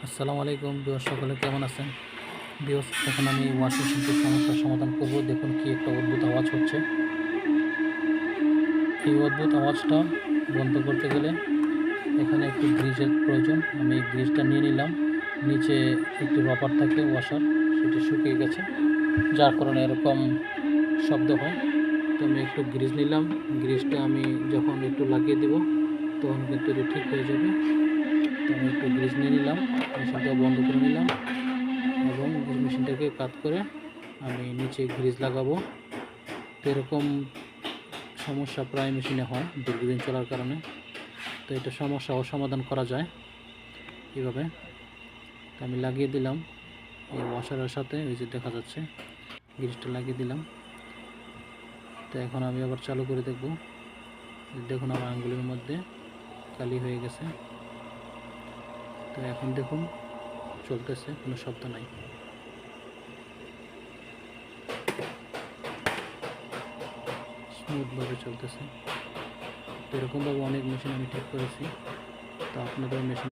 আসসালামু আলাইকুম বিয়স, সকলে কেমন আছেন? বিয়স, এখন আমি ওয়াশিং মেশিনটির সমস্যার সমাধান করব। দেখুন কি একটা অদ্ভুত আওয়াজ হচ্ছে। এই অদ্ভুত আওয়াজটা বন্ধ করতে গেলে এখানে একটু গ্রিজের প্রয়োজন। আমি এই গ্রিজটা নিয়ে নিলাম। নিচে একটি রবার থাকে ওয়াশার, সেটি শুকিয়ে গেছে, যার কারণে এরকম শব্দ হয়। তো আমি একটু গ্রিজ নিলাম। গ্রিজটা আমি যখন একটু লাগিয়ে দেব তখন কিন্তু এটি ঠিক হয়ে যাবে। তো আমি একটু গ্রিজ নিয়ে নিলাম, মেশিনটা বন্ধ করে নিলাম এবং মেশিনটাকে কাট করে আমি নিচে গ্রিজ লাগাবো। তো এরকম সমস্যা প্রায় মেশিনে হয় দীর্ঘদিন চলার কারণে। তো এটা সমস্যা সমাধান করা যায় এইভাবে। তো আমি লাগিয়ে দিলাম এই ওয়াশারের সাথে, ওই যে দেখা যাচ্ছে গ্রিজটা লাগিয়ে দিলাম। তো এখন আমি আবার চালু করে দেখব। দেখুন আমার আঙ্গুলের মধ্যে কালি হয়ে গেছে। তো এখন দেখুন চলতেছে, কোনো শব্দ নাই। স্মুথভাবে চলতেছে। তো এরকমভাবে অনেক মেশিন আমি ঠিক করেছি। তো আপনাদের মেশিন